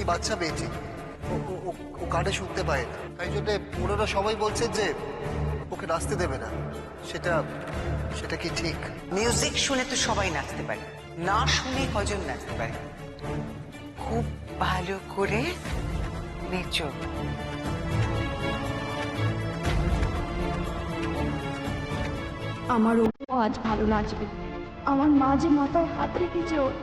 বাচ্চা মেয়েটি, ও কানে শুনতে পায় না, তাই জন্য ওনারা সবাই বলছেন যে ওকে নাচতে দেবে না। সেটা সেটা কি ঠিক? মিউজিক শুনে তো সবাই নাচতে পারে, না শুনে কজন নাচতে পারে? খুব ভালো করে নেচো। আমার ও আজ ভালো নাচবে। আমার মা যে মাথায় হাত রেখেছে ওর।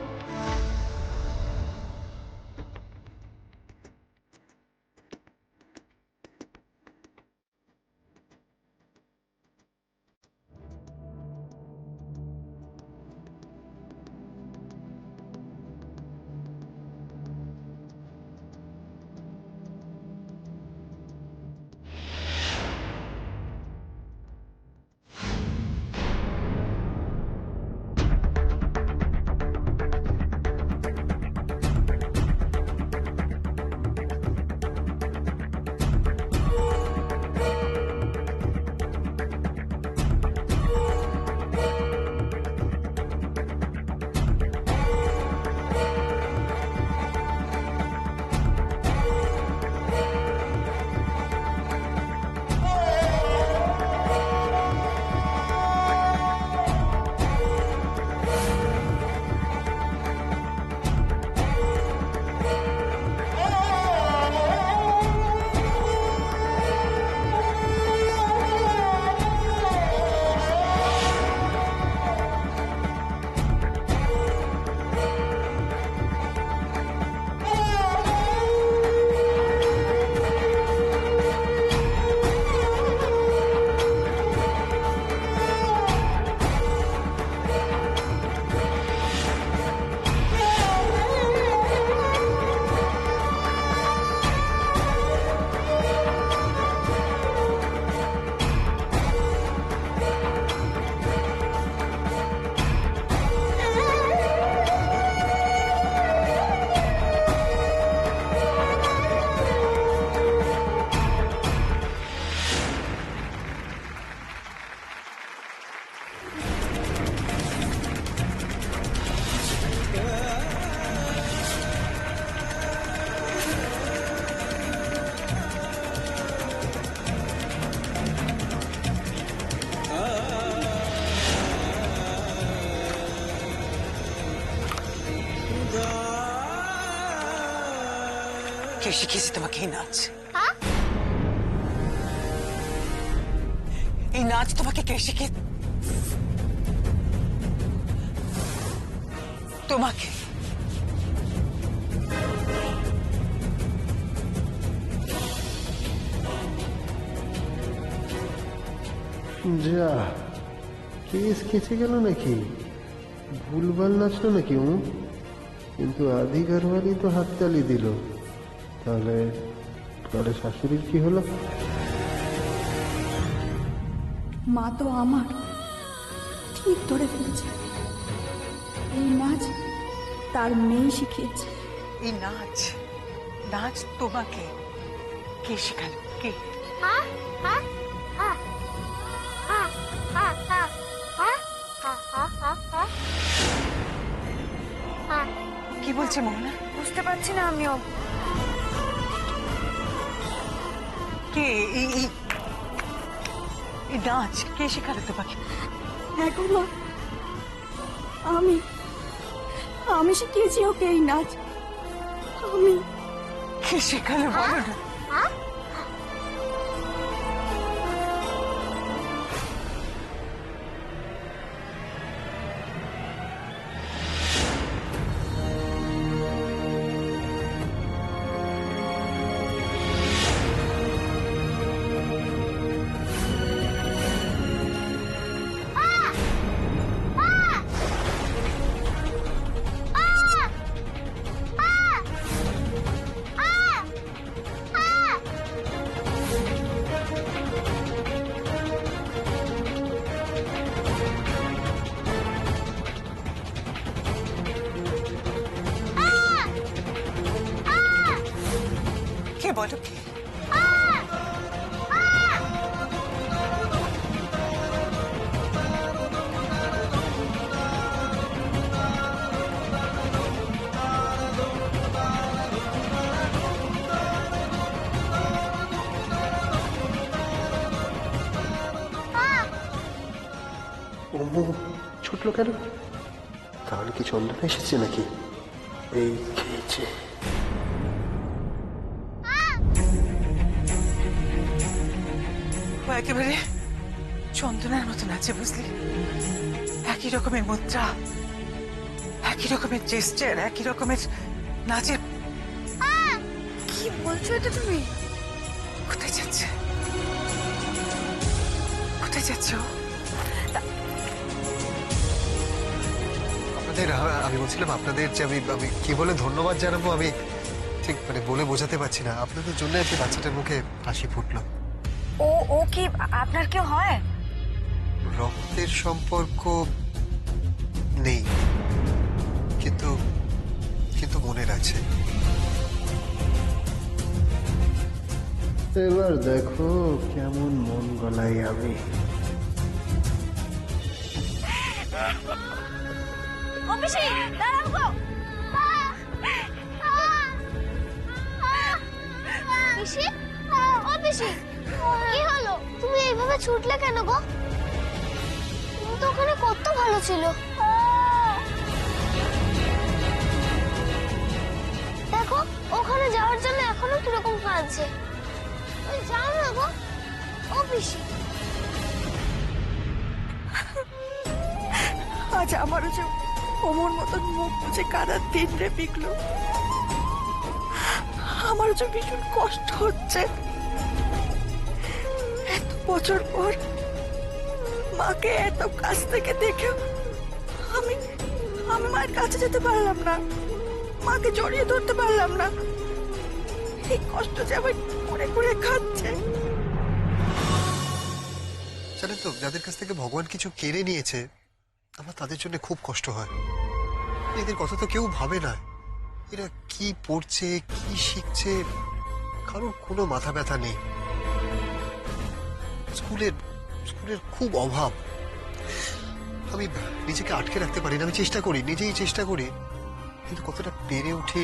কে শিখিয়েছে তোমাকে এই নাচ? এই নাচ তোমাকে কে শিখিয়েছে? তোমাকে। যা, কেস কেচে গেল নাকি? ভুলভাল নাচলো নাকি ও? কিন্তু আদি ঘরওয়ালি তো হাততালি দিল। তাহলে তাহলে শাশুড়ির কি হলো? মা তো আমার ঠিক ধরে ফেলেছে। এই নাচ তার মেয়ে শিখিয়েছে। এই নাচ নাচ তোমাকে কে শেখালো? কে? কি বলছে মোহনা? বুঝতে পারছি না আমিও। কে এই নাচ কে শেখালো তোমাকে? দেখো মা, আমি আমি শিখিয়েছি ওকে এই নাচ। আমি। কে শেখালো বলো না? কে বলো? কে? ছুটলো কেন? তাহলে কি চন্দনা এসেছে নাকি? এই খেয়েছে। ও একেবারে চন্দনার মতন আছে বুঝলি, একই রকমের মুদ্রা, একই রকমের জেস্টার, একই রকমের নাচের। কি বলছো এটা তুমি? কোথায় যাচ্ছে, কোথায় যাচ্ছ? আপনাদের আমি বলছিলাম আপনাদের যে আমি আমি কি বলে ধন্যবাদ জানাবো আমি ঠিক মানে বলে বোঝাতে পারছি না। আপনাদের জন্য আর কি বাচ্চাটার মুখে হাসি ফুটলো। ও ও কি আপনার কেউ হয়? রক্তের সম্পর্ক নেই, কিন্তু কিন্তু মনের আছে। এবার দেখো কেমন মন গলাই আমি। অফিসে দাঁড়াও গো। পিসি, ও পিসি, কি হলো? তুমি এইভাবে ছুটলে কেন গো? তুমি তো ওখানে কত ভালো ছিল। দেখো ওখানে যাওয়ার জন্য এখনো কিরকম কাঁদছে। ওই যাও না গো, ও পিসি। আজ আমারও যে ওমর মতন মুখ বুঝে কাদার দিন রে পিকলো। আমারও যে ভীষণ কষ্ট হচ্ছে। এত বছর পর মাকে এত কাছ থেকে দেখেও আমি আমি মায়ের কাছে যেতে পারলাম না, মাকে জড়িয়ে ধরতে পারলাম না। এই কষ্ট যে আমার করে করে খাচ্ছে। জানেন তো, যাদের কাছ থেকে ভগবান কিছু কেড়ে নিয়েছে আমার তাদের জন্য খুব কষ্ট হয়। এদের কথা তো কেউ ভাবে না। এরা কি পড়ছে, কি শিখছে, কারোর কোনো মাথা ব্যথা নেই। স্কুলের স্কুলের খুব অভাব। আমি নিজেকে আটকে রাখতে পারি না। আমি চেষ্টা করি, নিজেই চেষ্টা করি, কিন্তু কতটা পেরে উঠি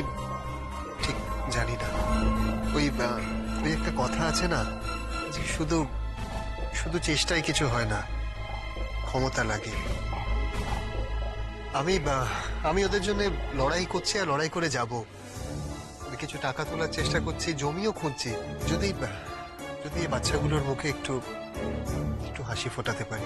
ঠিক জানি না। ওই ওই একটা কথা আছে না যে শুধু শুধু চেষ্টায় কিছু হয় না, ক্ষমতা লাগে। আমি ওদের জন্য লড়াই করছি আর লড়াই করে যাব। কিছু টাকা তোলার চেষ্টা করছি, জমিও খুঁজছি, যদি যদি এই বাচ্চাগুলোর মুখে একটু একটু হাসি ফোটাতে পারি।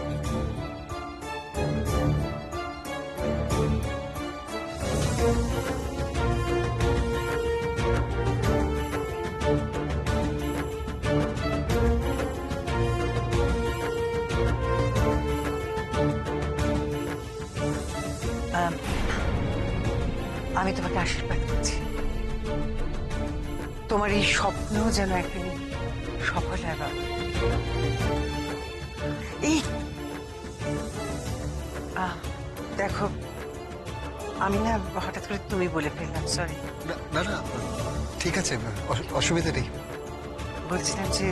আমি তোমাকে আশীর্বাদ করছি, তোমার এই স্বপ্ন যেন একদিন সফল হয় বাবা। এই দেখো, আমি না হঠাৎ করে তুমি বলে ফেললাম, সরি। না না না, ঠিক আছে, অসুবিধা নেই। বলছিলাম যে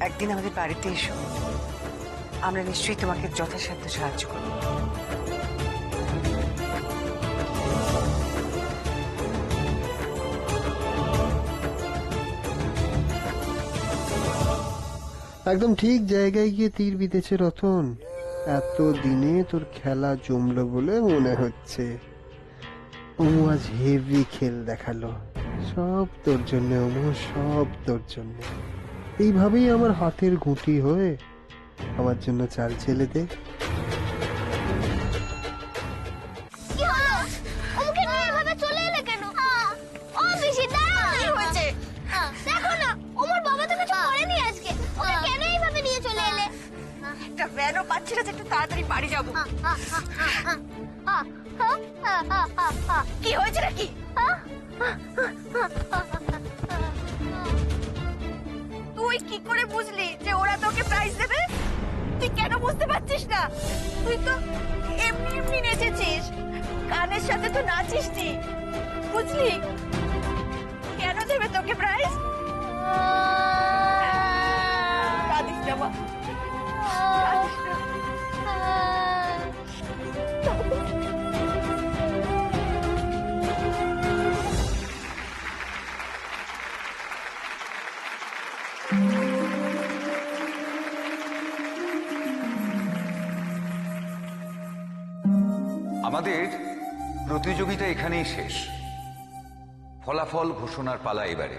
একদিন আমাদের বাড়িতে এসো, আমরা নিশ্চয়ই তোমাকে যথাসাধ্য সাহায্য করবো। একদম ঠিক জায়গায় গিয়ে তীর বিঁধেছে রতন। এত দিনে তোর খেলা জমলো বলে মনে হচ্ছে। ওমু আজ হেভি খেল দেখালো। সব তোর জন্য ওমু, সব তোর জন্য। এইভাবেই আমার হাতের গুঁটি হয়ে আমার জন্য চাল ছেলে দে। কি হলো? ওকে নিয়ে এভাবে চলে এলে কেন? ও পিসি দাঁড়াও। কি হয়েছে? দেখো না, ওমর বাবা তো কিছু করেনি আজকে। ওকে কেন এইভাবে নিয়ে চলে এলে? একটা ভ্যানও পাচ্ছি না যে একটু তাড়াতাড়ি বাড়ি যাবো। কি হয়েছে নাকি? তুই কি করে বুঝলি যে ওরা তোকে প্রাইজ দেবে? তুই কেন বুঝতে পারছিস না? তুই তো এমনি এমনি নেচেছিস, গানের সাথে তো নাচিস নি, বুঝলি? কেন দেবে তোকে প্রাইজ? কাঁদিস না মা, কাঁদিস না। আমাদের প্রতিযোগিতা এখানেই শেষ। ফলাফল ঘোষণার পালা এবারে।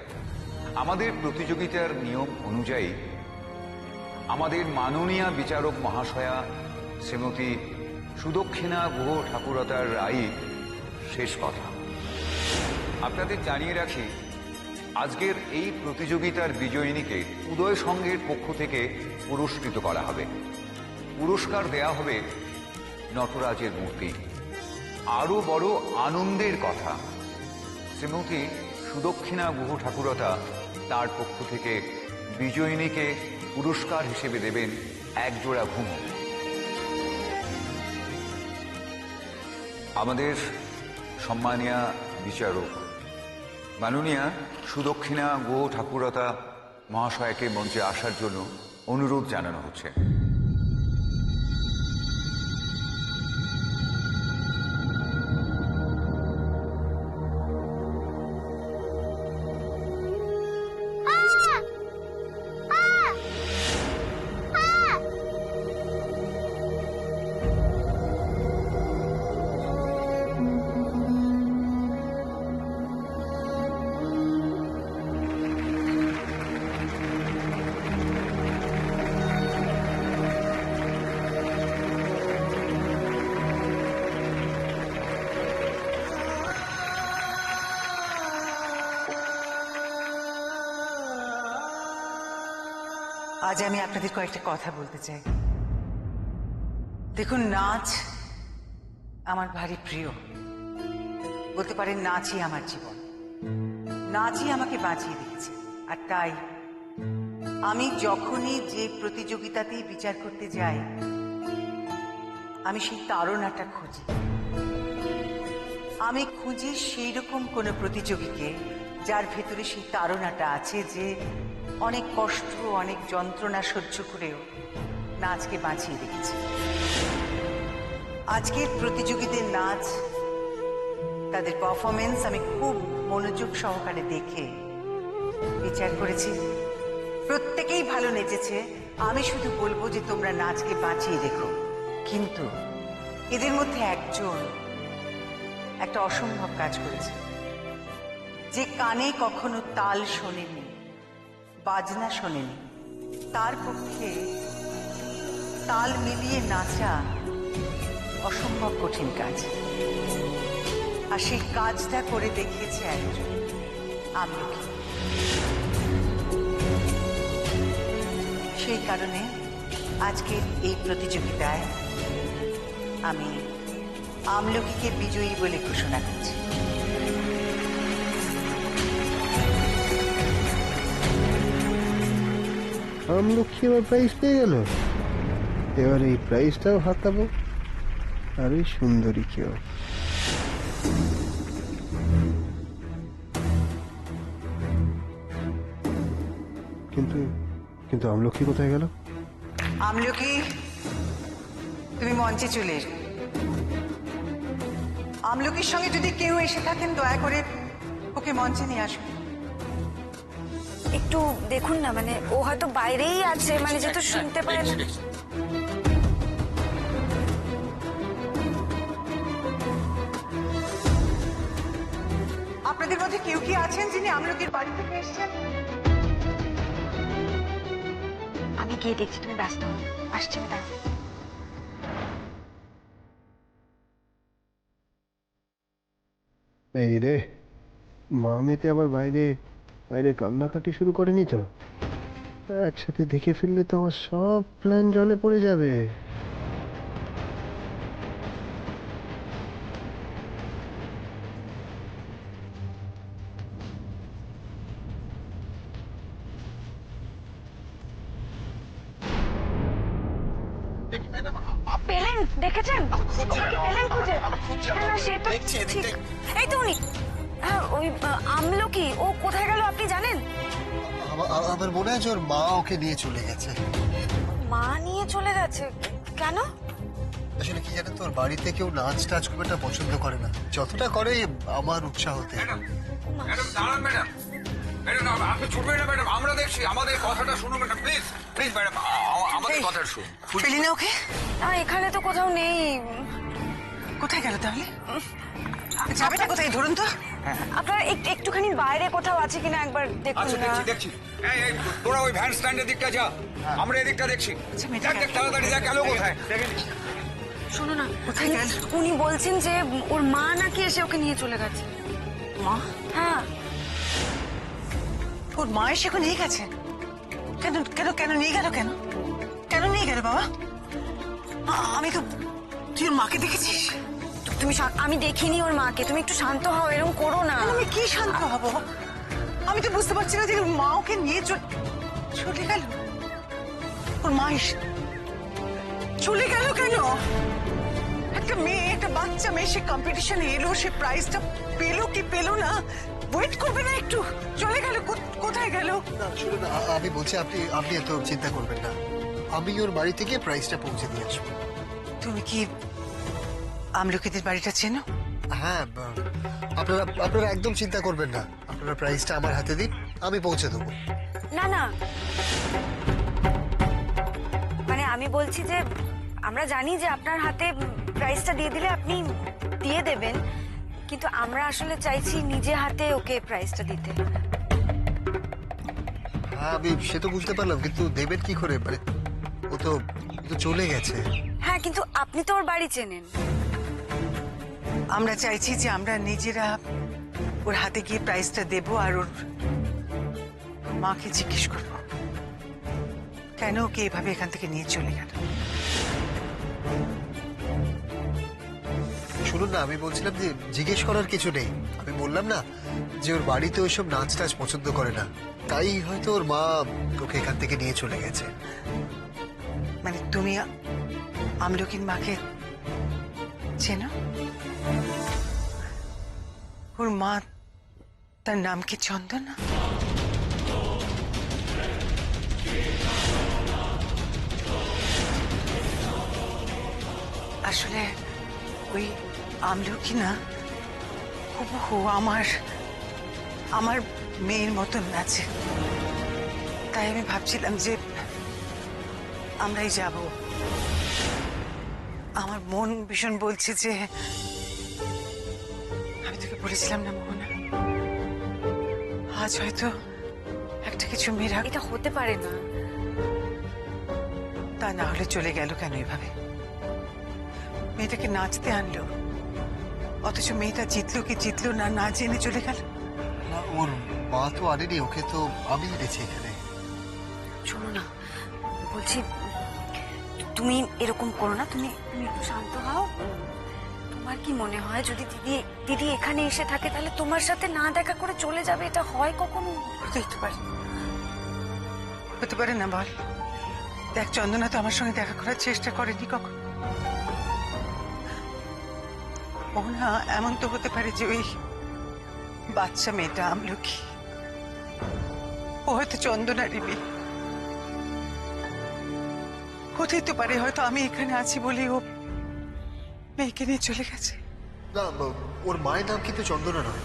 আমাদের প্রতিযোগিতার নিয়ম অনুযায়ী আমাদের মাননীয়া বিচারক মহাশয়া শ্রীমতী সুদক্ষিণা গুহ ঠাকুরতার রায় শেষ কথা। আপনাদের জানিয়ে রাখি, আজকের এই প্রতিযোগিতার বিজয়িনীকে উদয় সংঘের পক্ষ থেকে পুরস্কৃত করা হবে। পুরস্কার দেয়া হবে নটরাজের মূর্তি। আরো বড় আনন্দের কথা, শ্রীমতী সুদক্ষিণা গুহ ঠাকুরতা তার পক্ষ থেকে বিজয়িনীকে পুরস্কার হিসেবে দেবেন একজোড়া ঘুম। আমাদের সম্মানীয় বিচারক মাননীয়া সুদক্ষিণা গুহ ঠাকুরতা মহাশয়কে মঞ্চে আসার জন্য অনুরোধ জানানো হচ্ছে। আজ আমি আপনাদের কয়েকটা কথা বলতে চাই। দেখুন, নাচ আমার ভারী প্রিয়। বলতে পারেন নাচই আমার জীবন, নাচই আমাকে বাঁচিয়ে দিয়েছে। আর তাই আমি যখনই যে প্রতিযোগিতাতেই বিচার করতে যাই, আমি সেই তাড়নাটা খুঁজি। আমি খুঁজি সেই রকম কোনো প্রতিযোগীকে যার ভেতরে সেই তাড়নাটা আছে, যে অনেক কষ্ট অনেক যন্ত্রণা সহ্য করেও নাচকে বাঁচিয়ে রেখেছে। আজকের প্রতিযোগীদের নাচ, তাদের পারফরমেন্স আমি খুব মনোযোগ সহকারে দেখে বিচার করেছি। প্রত্যেকেই ভালো নেচেছে। আমি শুধু বলবো যে তোমরা নাচকে বাঁচিয়ে রেখো। কিন্তু এদের মধ্যে একজন একটা অসম্ভব কাজ করেছে। যে কানে কখনো তাল শোনেনি, বাজনা শোনেনি, তার পক্ষে তাল মিলিয়ে নাচা অসম্ভব কঠিন কাজ। আর সেই কাজটা করে দেখিয়েছে একজন, আমলকি। সেই কারণে আজকের এই প্রতিযোগিতায় আমি আমলকিকে বিজয়ী বলে ঘোষণা করছি। আমলক্ষী এবার প্রাইজ পেয়ে গেল। এবার এই প্রাইজটাও হাতাবো, আর ওই সুন্দরীকেও। কিন্তু কিন্তু আমলক্ষী কোথায় গেল? আমলকি, তুমি মঞ্চে চলে এসো। আমলকির সঙ্গে যদি কেউ এসে থাকেন, দয়া করে ওকে মঞ্চে নিয়ে আসুন। একটু দেখুন না, মানে ও হয়তো বাইরেই আছে, মানে যেহেতু শুনতে পারে না। আপনাদের মধ্যে কেউ কি আছেন যিনি আমলকির বাড়ি থেকে এসেছেন? আমি গিয়ে দেখছি, তুমি ব্যস্ত হও। আসছি আমি, দাঁড়াও। এই রে, মা মেতে আবার বাইরে বাইরে কান্নাকাটি শুরু করেনি তো? একসাথে দেখে ফেললে তো আমার সব প্ল্যান জলে পড়ে যাবে। পেলেন, দেখেছেন? পেলেন খুঁজে? না, সে তো ঠিক। এই তো উনি। হ্যাঁ, ওই আমলকি, ও কোথায় গেল আপনি জানেন? আমার মনে হয় যে ওর মা ওকে নিয়ে চলে গেছে। মা নিয়ে চলে গেছে? কেন? আসলে কি জানেন তো, ওর বাড়িতে কেউ নাচ টাচ খুব একটা পছন্দ করে না, যতটা করে আমার উৎসাহতে। ম্যাডাম, দাঁড়ান ম্যাডাম। ম্যাডাম, আপনি ছুটবেন না ম্যাডাম, আমরা দেখছি। আমাদের কথাটা শুনুন ম্যাডাম, প্লিজ প্লিজ ম্যাডাম, আমাদের কথাটা শুনুন। পেলি না ওকে? না, এখানে তো কোথাও নেই। কোথায় গেল তাহলে? যাবেটা কোথায় ধরুন তো? আপনারা একটুখানি বাইরে কোথাও আছে কিনা একবার দেখুন আচ্ছা না। দেখছি দেখছি। এই তোরা ওই ভ্যান স্ট্যান্ডের দিকটা যা, আমরা এদিকটা দেখছি। আচ্ছা, মেয়েটা দেখ তাড়াতাড়ি দেখ গেল কোথায় দেখে নিস। শোনো না, কোথায় গেল? উনি বলছেন যে ওর মা নাকি এসে ওকে নিয়ে চলে গেছে। মা? হ্যাঁ, ওর মা এসে ওকে নিয়ে গেছে? কেন কেন কেন নিয়ে গেল কেন? কেন নিয়ে গেল বাবা? আমি তো, তুই ওর মাকে দেখেছিস? আমি দেখিনি ওর মাকে, তুমি একটু শান্ত হও, এরকম করো না। আমি কি শান্ত হব? আমি তো বুঝতে পারছি না যে ওর মা ওকে নিয়ে চলে গেল। ওর মা চলে গেল কেন? একটা মেয়ে, একটা বাচ্চা মেয়ে, সে কম্পিটিশনে এলো, সে প্রাইজটা পেলো কি পেলো না, ওয়েট করবে না একটু? চলে গেল, কোথায় গেল? না শুনুন, আমি বলছি আপনি এত চিন্তা করবেন না। আমি ওর বাড়ি থেকে প্রাইসটা পৌঁছে দিয়ে আসবো। তুমি কি আমলকিদের বাড়িটা চেনো? হ্যাঁ, আপনারা একদম চিন্তা করবেন না। আপনারা প্রাইসটা আমার হাতে দিন, আমি পৌঁছে দেবো। না না, মানে আমি বলছি যে আমরা জানি যে আপনার হাতে প্রাইসটা দিয়ে দিলে আপনি দিয়ে দেবেন, কিন্তু আমরা আসলে চাইছি নিজে হাতে ওকে প্রাইসটা দিতে। হ্যাঁ, আমি সে তো বুঝতে পারলাম, কিন্তু দেবেন কি করে? মানে ও তো চলে গেছে। হ্যাঁ, কিন্তু আপনি তো ওর বাড়ি চেনেন। আমরা চাইছি যে আমরা নিজেরা ওর হাতে গিয়ে প্রাইজটা দেব, আর ওর মাকে জিজ্ঞেস করবো কেন ওকে এভাবে এখান থেকে নিয়ে চলে গেল। শুনুন না, আমি বলছিলাম যে জিজ্ঞেস করার কিছু নেই। আমি বললাম না যে ওর বাড়িতে ওইসব নাচ টাচ পছন্দ করে না, তাই হয়তো ওর মা ওকে এখান থেকে নিয়ে চলে গেছে। মানে তুমি আমলকির মাকে চেনো? ওর মা, তার নাম কি চন্দনা? আসলে ওই আমলকি না হুবহু আমার মেয়ের মতন আছে, তাই আমি ভাবছিলাম যে আমরাই যাব। আমার মন ভীষণ বলছে যে, আমি তোকে বলেছিলাম না মোহনা, আজ হয়তো একটা কিছু মেয়েরা, এটা হতে পারে না। তা না হলে চলে গেল কেন এভাবে? মেয়েটাকে নাচতে আনলো, অথচ মেয়েটা জিতলো কি জিতলো না, না জেনে চলে গেল। না, ওর মা তো আনেনি, ওকে তো আমি এনেছি এখানে। শোনো না, বলছি তুমি এরকম করো না, তুমি একটু শান্ত হও। তোমার কি মনে হয় যদি দিদি এখানে এসে থাকে তাহলে তোমার সাথে না দেখা করে চলে যাবে? এটা হয় কখনো? হতে পারে, হতে পারে না বল? দেখ, চন্দনা তো আমার সঙ্গে দেখা করার চেষ্টা করেনি কখন। ও না, এমন তো হতে পারে যে ওই বাচ্চা মেয়েটা আমলকি, ও হয়তো চন্দনারই মেয়ে। হতেই তো পারে হয়তো আমি এখানে আছি বলে ও মেয়েকে নিয়ে চলে গেছে। না, ওর মায়ের নাম কিন্তু চন্দনা নয়।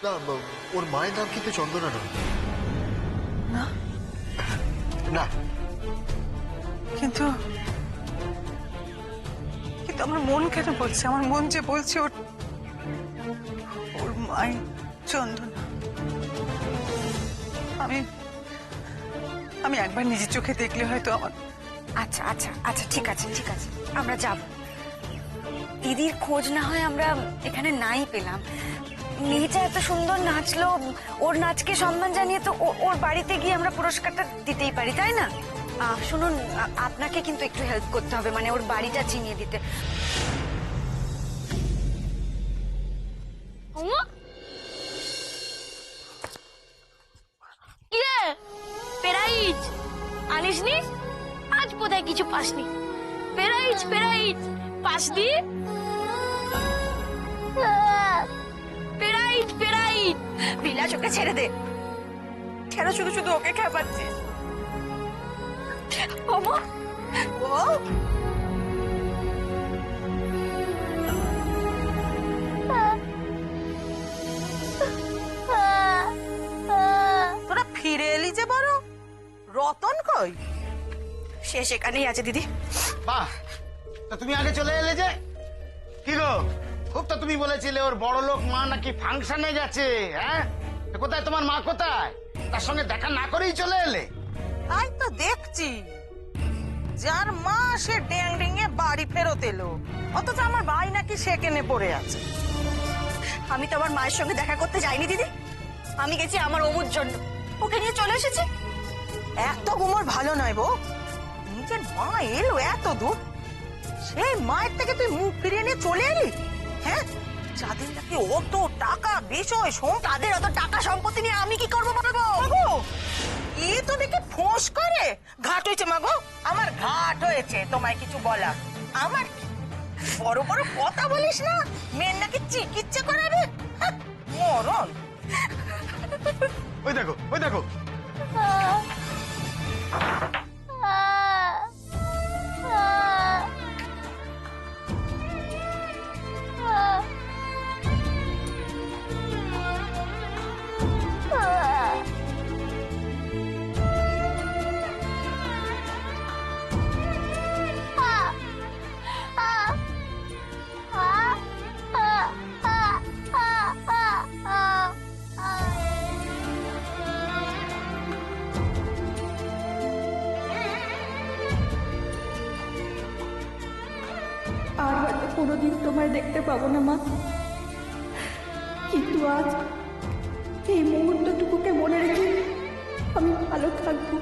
না, ওর মায়ের নাম কিন্তু চন্দনা নয়। না, না, কিন্তু কিন্তু আমার মন কেন বলছে, আমার মন যে বলছে ওর মাই চন্দনা। আমি একবার নিজের চোখে দেখলে হয়তো আমার। আচ্ছা আচ্ছা আচ্ছা, ঠিক আছে ঠিক আছে, আমরা যাব। দিদির খোঁজ না হয় আমরা এখানে নাই পেলাম, মেয়েটা এত সুন্দর নাচলো, ওর নাচকে সম্মান জানিয়ে তো ওর বাড়িতে গিয়ে আমরা পুরস্কারটা দিতেই পারি, তাই না? শুনুন, আপনাকে কিন্তু একটু হেল্প করতে হবে, মানে ওর বাড়িটা চিনিয়ে দিতে। কিরে প্রাইজ আনিসনি? আজ বোধহয় কিছু পাসনি। প্রাইজ পাসনি? প্রাইজ বিলাস, ওকে ছেড়ে দে, কেন শুধু শুধু ওকে খেপাচ্ছিস? ওমা ও তোরা ফিরে এলি যে বড়, রতন কই? সে সেখানেই আছে দিদি। বাহ, তা তুমি আগে চলে এলে যে? কি গো, খুব তো তুমি বলেছিলে ওর বড় লোক মা নাকি ফাংশনে গেছে, হ্যাঁ? তো কোথায় তোমার মা, কোথায়? তার সঙ্গে দেখা না করেই চলে এলে? তাই তো দেখছি, যার মা সে ড্যাং ডিঙে বাড়ি ফেরত এলো, অথচ আমার ভাই নাকি সেখানে পড়ে আছে। আমি তো আমার মায়ের সঙ্গে দেখা করতে যাইনি দিদি, আমি গেছি আমার অমুর জন্য, ওকে নিয়ে চলে এসেছি। এত গুমর ভালো নয় বউ, নিজের মা এলো এত দূর, সেই মায়ের থেকে তুই মুখ ফিরিয়ে নিয়ে চলে এলি? হ্যাঁ, যাদের নাকি অত টাকা বিষয় তাদের অত টাকা সম্পত্তি নিয়ে আমি কি করবো বলবো? কি তো দেখে ফোঁস করে ঘাট হয়েছে মাগো, আমার ঘাট হয়েছে তোমায় কিছু বলা। আমার কি? বড় বড় কথা বলিস না, মেয়ের নাকি চিকিৎসা করাবে, হ্যাঁ, মরণ। ওই দেখো, ওই দেখো। আর হয়তো কোনোদিন তোমায় দেখতে পাবো না মা, কিন্তু আজ এই মুহূর্তটুকুকে মনে রেখে আমি ভালো থাকবো।